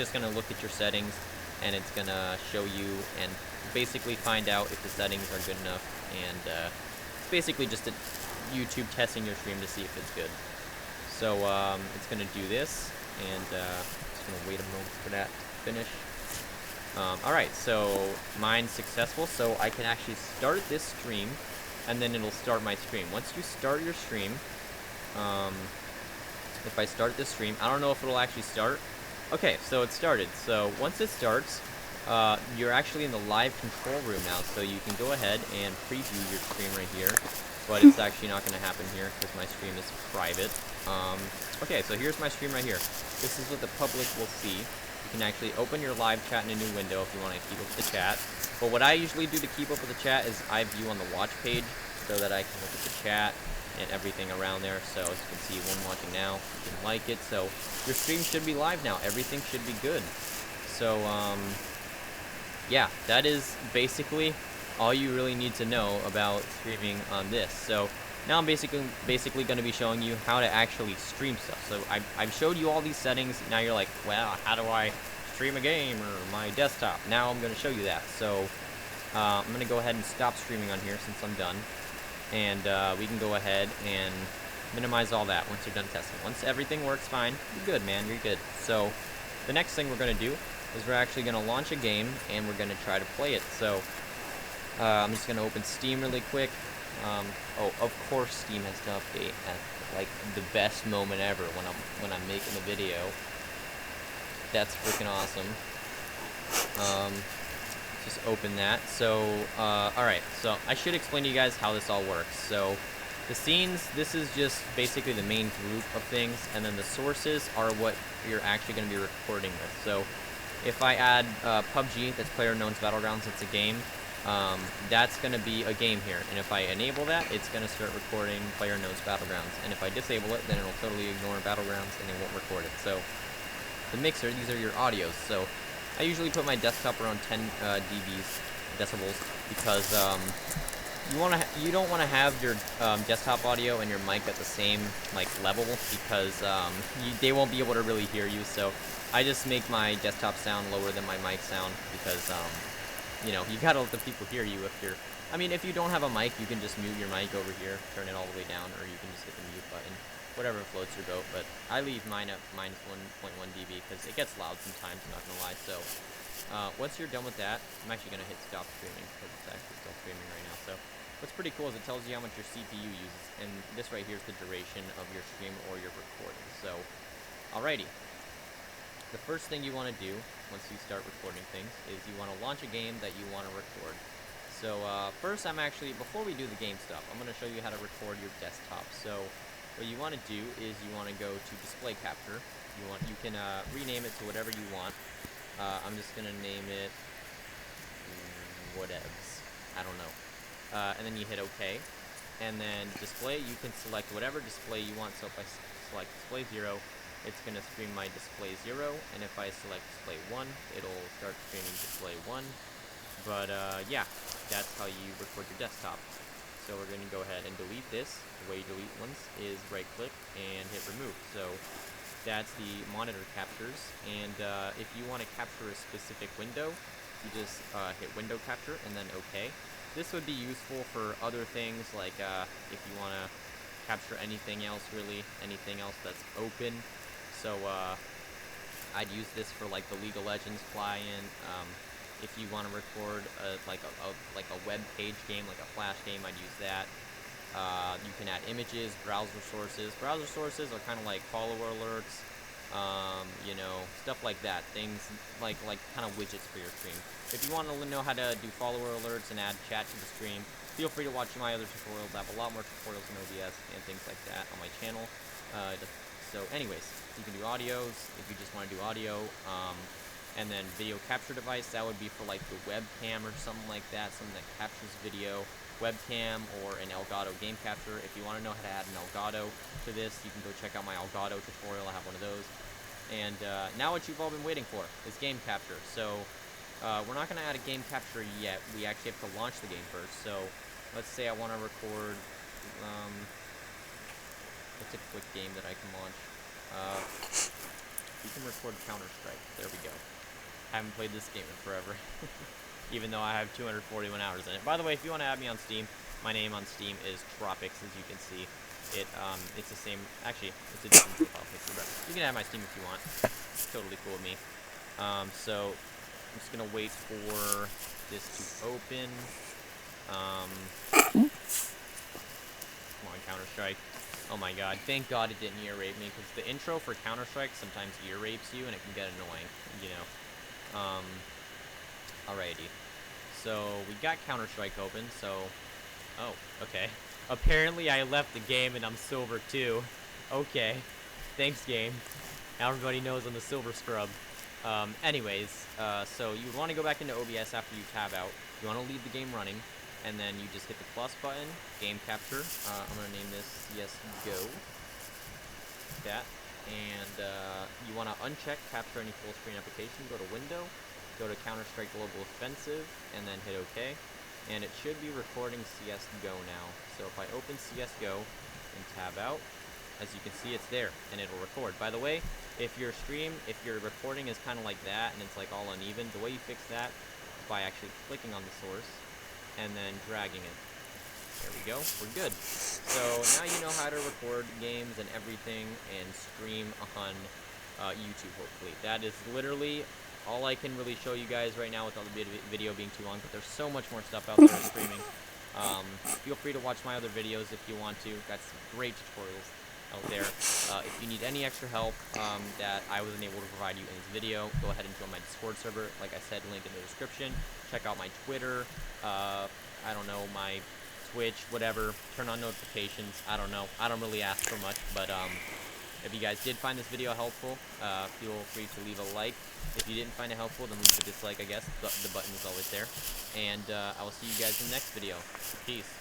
just going to look at your settings, and it's going to show you and basically find out if the settings are good enough. And it's basically just a YouTube testing your stream to see if it's good. So it's going to do this, and just going to wait a moment for that to finish. Alright, so mine's successful, so I can actually start this stream, and then it'll start my stream. Once you start your stream, if I start this stream, I don't know if it'll actually start. Okay, so it started. So once it starts, you're actually in the live control room now, so you can go ahead and preview your stream right here, but it's actually not going to happen here because my stream is private. Okay, so here's my stream right here. This is what the public will see. You can actually open your live chat in a new window if you want to keep up with the chat. But what I usually do to keep up with the chat is I view on the watch page so that I can look at the chat and everything around there. So as you can see, one watching now, you can like it. So your stream should be live now. Everything should be good. So, yeah, that is basically all you really need to know about streaming on this. So now I'm basically going to be showing you how to actually stream stuff. So I've showed you all these settings. Now you're like, well, how do I stream a game or my desktop? Now I'm going to show you that. So I'm going to go ahead and stop streaming on here since I'm done. And we can go ahead and minimize all that once you're done testing. Once everything works fine, you're good, man. You're good. So the next thing we're going to do is we're actually going to launch a game, and we're going to try to play it. So I'm just going to open Steam really quick. Oh, of course Steam has to update at like the best moment ever when I'm making the video. That's freaking awesome. Just open that. So alright, so I should explain to you guys how this all works. So the scenes, this is just basically the main group of things, and then the sources are what you're actually going to be recording with. So if I add PUBG, that's PlayerUnknown's Battlegrounds, it's a game. That's going to be a game here, and if I enable that, it's going to start recording PlayerUnknown's Battlegrounds, and if I disable it, then it'll totally ignore Battlegrounds and it won't record it. So the mixer, these are your audios. So I usually put my desktop around 10 decibels because you don't want to have your desktop audio and your mic at the same like level because they won't be able to really hear you. So I just make my desktop sound lower than my mic sound because you know, you gotta let the people hear you. I mean, if you don't have a mic, you can just mute your mic over here, turn it all the way down, or you can just hit the mute button, whatever floats your boat. But I leave mine at -1.1 dB because it gets loud sometimes, not gonna lie. So once you're done with that, I'm actually gonna hit stop streaming because it's actually still streaming right now. So what's pretty cool is it tells you how much your CPU uses, and this right here is the duration of your stream or your recording. So, alrighty. The first thing you want to do once you start recording things is you want to launch a game that you want to record. So first, before we do the game stuff, I'm going to show you how to record your desktop. So what you want to do is you want to go to display capture. You can rename it to whatever you want. I'm just going to name it whatevs. I don't know. And then you hit OK. And then display, you can select whatever display you want. So if I select display 0, it's going to stream my display 0, and if I select display 1, it'll start streaming display 1. But yeah, that's how you record your desktop. So we're going to go ahead and delete this. The way you delete ones is right click and hit remove. So that's the monitor captures, and if you want to capture a specific window, you just hit window capture and then OK. This would be useful for other things, like if you want to capture anything else, really, anything else that's open. So I'd use this for like the League of Legends fly-in. If you want to record like a web page game, like a Flash game, I'd use that. You can add images, browser sources. Browser sources are kind of like follower alerts, you know, stuff like that. Things like kind of widgets for your stream. If you want to know how to do follower alerts and add chat to the stream, feel free to watch my other tutorials. I have a lot more tutorials in OBS and things like that on my channel. So anyways, you can do audios if you just want to do audio, and then video capture device, that would be for like the webcam or something like that, something that captures video, webcam, or an Elgato game capture. If you want to know how to add an Elgato to this, you can go check out my Elgato tutorial. I have one of those. And now what you've all been waiting for is game capture. So we're not going to add a game capture yet. We actually have to launch the game first. So let's say I want to record what's a quick game that I can launch? You can record Counter-Strike. There we go. Haven't played this game in forever. Even though I have 241 hours in it. By the way, if you want to add me on Steam, my name on Steam is Tropics, as you can see. It's the same. Actually, it's a different profile picture, but you can add my Steam if you want. It's totally cool with me. So I'm just gonna wait for this to open. Come on, Counter-Strike. Oh my god, thank god it didn't ear rape me, because the intro for Counter-Strike sometimes ear rapes you, and it can get annoying, you know. Alrighty. So, we got Counter-Strike open, so... Oh, okay. Apparently I left the game and I'm silver too. Okay. Thanks, game. Now everybody knows I'm the silver scrub. Anyways, so you want to go back into OBS after you tab out. You want to leave the game running, and then you just hit the plus button, game capture. I'm going to name this CSGO. That. And you want to uncheck capture any full screen application. Go to Window, go to Counter-Strike Global Offensive, and then hit OK. And it should be recording CSGO now. So if I open CSGO and tab out, as you can see, it's there, and it'll record. By the way, if your recording is kind of like that, and it's like all uneven, the way you fix that is by actually clicking on the source, and then dragging it. There we go, we're good. So now you know how to record games and everything, and stream on YouTube, hopefully. That is literally all I can really show you guys right now without the video being too long, but there's so much more stuff out there streaming. Feel free to watch my other videos if you want to. Got some great tutorials out there. If you need any extra help that I wasn't able to provide you in this video, go ahead and join my Discord server. Like I said, link in the description. Check out my Twitter, I don't know, my Twitch, whatever. Turn on notifications. I don't know. I don't really ask for much, but if you guys did find this video helpful, feel free to leave a like. If you didn't find it helpful, then leave a dislike, I guess. The button is always there. And I will see you guys in the next video. Peace.